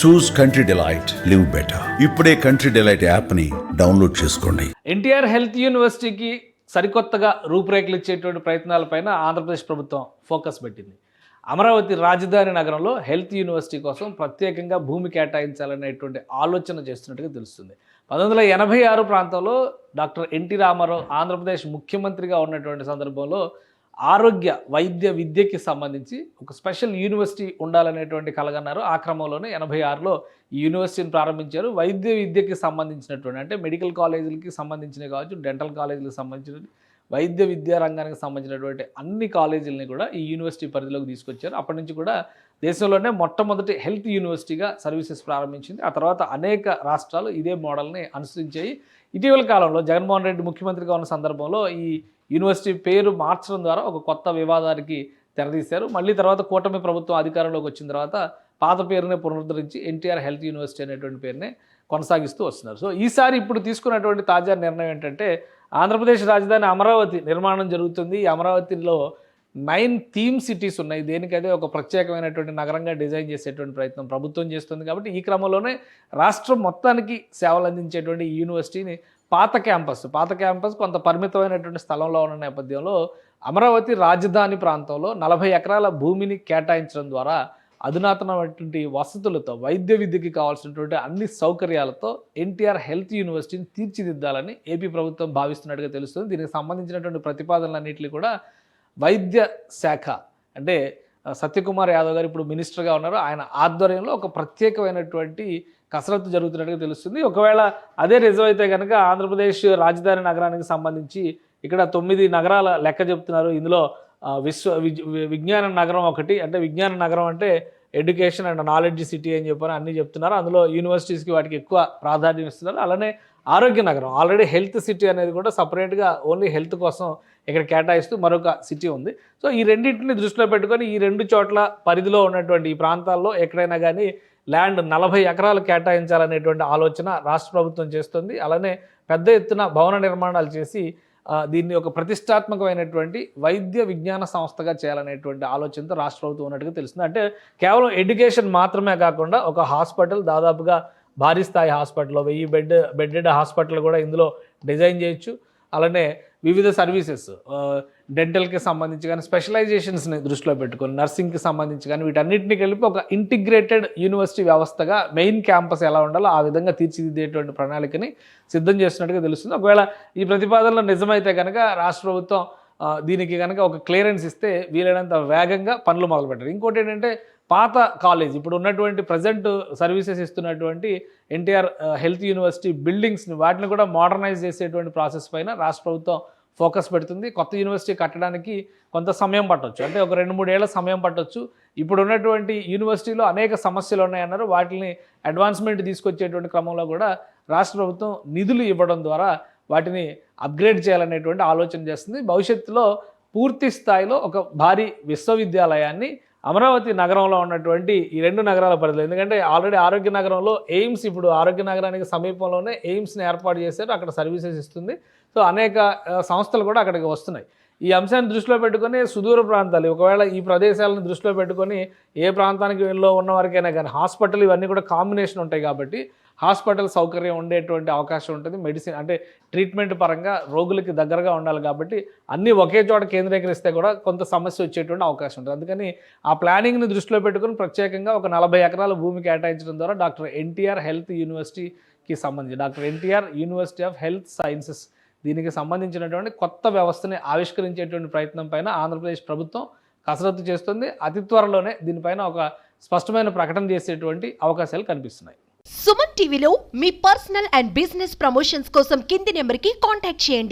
చూస్ country delight, live better. ఇప్పుడే country delight app ని download చేసుకోండి. ఎన్టీఆర్ హెల్త్ యూనివర్సిటీకి సరికొత్తగా రూపురేఖలు ఇచ్చేటువంటి ప్రయత్నాలపైన ఆంధ్రప్రదేశ్ ప్రభుత్వం ఫోకస్ పెట్టింది. అమరావతి రాజధాని నగరంలో హెల్త్ యూనివర్సిటీ కోసం ప్రత్యేకంగా భూమి కేటాయించాలనేటువంటి ఆలోచన చేస్తున్నట్టుగా తెలుస్తుంది. 1986 ప్రాంతంలో డాక్టర్ ఎన్టీ రామారావు ఆంధ్రప్రదేశ్ ముఖ్యమంత్రిగా ఉన్నటువంటి సందర్భంలో ఆరోగ్య వైద్య విద్యకి సంబంధించి ఒక స్పెషల్ యూనివర్సిటీ ఉండాలనేటువంటి కలగన్నారు. ఆ క్రమంలోనే 86లో ఈ యూనివర్సిటీని ప్రారంభించారు. వైద్య విద్యకి సంబంధించినటువంటి అంటే మెడికల్ కాలేజీలకి సంబంధించినవి కావచ్చు, డెంటల్ కాలేజీలకు సంబంధించిన వైద్య విద్యా రంగానికి సంబంధించినటువంటి అన్ని కాలేజీలని కూడా ఈ యూనివర్సిటీ పరిధిలోకి తీసుకొచ్చారు. అప్పటి నుంచి కూడా దేశంలోనే మొట్టమొదటి హెల్త్ యూనివర్సిటీగా సర్వీసెస్ ప్రారంభించింది. ఆ తర్వాత అనేక రాష్ట్రాలు ఇదే మోడల్ని అనుసరించాయి. ఇటీవల కాలంలో జగన్మోహన్ రెడ్డి ముఖ్యమంత్రిగా ఉన్న సందర్భంలో ఈ యూనివర్సిటీ పేరు మార్చడం ద్వారా ఒక కొత్త వివాదానికి తెరదీశారు. మళ్ళీ తర్వాత కూటమి ప్రభుత్వం అధికారంలోకి వచ్చిన తర్వాత పాత పేరునే పునరుద్ధరించి ఎన్టీఆర్ హెల్త్ యూనివర్సిటీ అనేటువంటి పేరునే కొనసాగిస్తూ వస్తున్నారు. సో ఈసారి ఇప్పుడు తీసుకున్నటువంటి తాజా నిర్ణయం ఏంటంటే ఆంధ్రప్రదేశ్ రాజధాని అమరావతి నిర్మాణం జరుగుతుంది. ఈ అమరావతిలో 9 థీమ్ సిటీస్ ఉన్నాయి. దేనికైతే ఒక ప్రత్యేకమైనటువంటి నగరంగా డిజైన్ చేసేటువంటి ప్రయత్నం ప్రభుత్వం చేస్తుంది. కాబట్టి ఈ క్రమంలోనే రాష్ట్రం మొత్తానికి సేవలు అందించేటువంటి ఈ యూనివర్సిటీని పాత క్యాంపస్ కొంత పరిమితమైనటువంటి స్థలంలో ఉన్న నేపథ్యంలో అమరావతి రాజధాని ప్రాంతంలో 40 ఎకరాల భూమిని కేటాయించడం ద్వారా అధునాతనమైనటువంటి వసతులతో వైద్య విద్యకి కావాల్సినటువంటి అన్ని సౌకర్యాలతో ఎన్టీఆర్ హెల్త్ యూనివర్సిటీని తీర్చిదిద్దాలని ఏపీ ప్రభుత్వం భావిస్తున్నట్టుగా తెలుస్తుంది. దీనికి సంబంధించినటువంటి ప్రతిపాదనలన్నింటినీ కూడా వైద్య శాఖ అంటే సత్యకుమార్ యాదవ్ గారు ఇప్పుడు మినిస్టర్గా ఉన్నారు. ఆయన ఆధ్వర్యంలో ఒక ప్రత్యేకమైనటువంటి కసరత్తు జరుగుతున్నట్టుగా తెలుస్తుంది. ఒకవేళ అదే రిజర్వ్ అయితే కనుక ఆంధ్రప్రదేశ్ రాజధాని నగరానికి సంబంధించి ఇక్కడ 9 నగరాల లెక్క చెప్తున్నారు. ఇందులో విజ్ఞాన నగరం ఒకటి, అంటే విజ్ఞాన నగరం అంటే ఎడ్యుకేషన్ అండ్ నాలెడ్జ్ సిటీ అని చెప్పని అన్నీ చెప్తున్నారు. అందులో యూనివర్సిటీస్కి వాటికి ఎక్కువ ప్రాధాన్యం ఇస్తున్నారు. అలానే ఆరోగ్య నగరం ఆల్రెడీ హెల్త్ సిటీ అనేది కూడా సపరేట్గా ఓన్లీ హెల్త్ కోసం ఇక్కడ కేటాయిస్తూ మరొక సిటీ ఉంది. సో ఈ రెండింటిని దృష్టిలో పెట్టుకొని ఈ 2 చోట్ల పరిధిలో ఉన్నటువంటి ఈ ప్రాంతాల్లో ఎక్కడైనా కానీ ల్యాండ్ 40 ఎకరాలు కేటాయించాలనేటువంటి ఆలోచన రాష్ట్ర ప్రభుత్వం చేస్తుంది. అలానే పెద్ద ఎత్తున భవన నిర్మాణాలు చేసి దీన్ని ఒక ప్రతిష్టాత్మకమైనటువంటి వైద్య విజ్ఞాన సంస్థగా చేయాలనేటువంటి ఆలోచనతో రాష్ట్ర ప్రభుత్వం ఉన్నట్టుగా తెలుస్తుంది. అంటే కేవలం ఎడ్యుకేషన్ మాత్రమే కాకుండా ఒక హాస్పిటల్, దాదాపుగా భారీ స్థాయి హాస్పిటల్, 1000 బెడెడ్ హాస్పిటల్ కూడా ఇందులో డిజైన్ చేయొచ్చు. అలానే వివిధ సర్వీసెస్ డెంటల్కి సంబంధించి కానీ స్పెషలైజేషన్స్ని దృష్టిలో పెట్టుకొని నర్సింగ్కి సంబంధించి కానీ వీటన్నిటిని కలిపి ఒక ఇంటిగ్రేటెడ్ యూనివర్సిటీ వ్యవస్థగా మెయిన్ క్యాంపస్ ఎలా ఉండాలో ఆ విధంగా తీర్చిదిద్దేటువంటి ప్రణాళికని సిద్ధం చేస్తున్నట్టుగా తెలుస్తుంది. ఒకవేళ ఈ ప్రతిపాదనలో నిజమైతే కనుక రాష్ట్ర ప్రభుత్వం దీనికి కనుక ఒక క్లియరెన్స్ ఇస్తే వీలైనంత వేగంగా పనులు మొదలుపెట్టారు. ఇంకోటి ఏంటంటే పాత కాలేజ్ ఇప్పుడు ఉన్నటువంటి ప్రజెంట్ సర్వీసెస్ ఇస్తున్నటువంటి ఎన్టీఆర్ హెల్త్ యూనివర్సిటీ బిల్డింగ్స్ని వాటిని కూడా మోడర్నైజ్ చేసేటువంటి ప్రాసెస్ పైన రాష్ట్ర ప్రభుత్వం ఫోకస్ పెడుతుంది. కొత్త యూనివర్సిటీ కట్టడానికి కొంత సమయం పట్టవచ్చు, అంటే ఒక 2-3 ఏళ్ల సమయం పట్టవచ్చు. ఇప్పుడు ఉన్నటువంటి యూనివర్సిటీలో అనేక సమస్యలు ఉన్నాయన్నారు. వాటిని అడ్వాన్స్మెంట్ తీసుకొచ్చేటువంటి క్రమంలో కూడా రాష్ట్ర ప్రభుత్వం నిధులు ఇవ్వడం ద్వారా వాటిని అప్గ్రేడ్ చేయాలనేటువంటి ఆలోచన చేస్తుంది. భవిష్యత్తులో పూర్తి స్థాయిలో ఒక భారీ విశ్వవిద్యాలయాన్ని అమరావతి నగరంలో ఉన్నటువంటి ఈ 2 నగరాల పరిధిలో, ఎందుకంటే ఆల్రెడీ ఆరోగ్య నగరంలో ఎయిమ్స్, ఇప్పుడు ఆరోగ్య నగరానికి సమీపంలోనే ఎయిమ్స్ని ఏర్పాటు చేశారు. అక్కడ సర్వీసెస్ ఇస్తుంది. సో అనేక సంస్థలు కూడా అక్కడికి వస్తున్నాయి. ఈ అంశాన్ని దృష్టిలో పెట్టుకొని సుదూర ప్రాంతాలు, ఒకవేళ ఈ ప్రదేశాలను దృష్టిలో పెట్టుకొని ఏ ప్రాంతానికి ఉన్న వారికైనా కానీ హాస్పిటల్ ఇవన్నీ కూడా కాంబినేషన్ ఉంటాయి. కాబట్టి హాస్పిటల్ సౌకర్యం ఉండేటువంటి అవకాశం ఉంటుంది. మెడిసిన్ అంటే ట్రీట్మెంట్ పరంగా రోగులకి దగ్గరగా ఉండాలి. కాబట్టి అన్నీ ఒకే చోట కేంద్రీకరిస్తే కూడా కొంత సమస్య వచ్చేటువంటి అవకాశం ఉంటుంది. అందుకని ఆ ప్లానింగ్ని దృష్టిలో పెట్టుకుని ప్రత్యేకంగా ఒక 40 ఎకరాల భూమి కేటాయించడం ద్వారా డాక్టర్ ఎన్టీఆర్ హెల్త్ యూనివర్సిటీకి సంబంధించి doctor NTR university of health sciences దీనికి సంబంధించినటువంటి కొత్త వ్యవస్థని ఆవిష్కరించేటువంటి ప్రయత్నం పైన ఆంధ్రప్రదేశ్ ప్రభుత్వం కసరత్తు చేస్తుంది. అతి త్వరలోనే దీనిపైన ఒక స్పష్టమైన ప్రకటన చేసేటువంటి అవకాశాలు కనిపిస్తున్నాయి. సుమన్ టీవీలో మీ పర్సనల్ అండ్ బిజినెస్ ప్రమోషన్స్ కోసం కింది నెంబర్కి కాంటాక్ట్ చేయండి.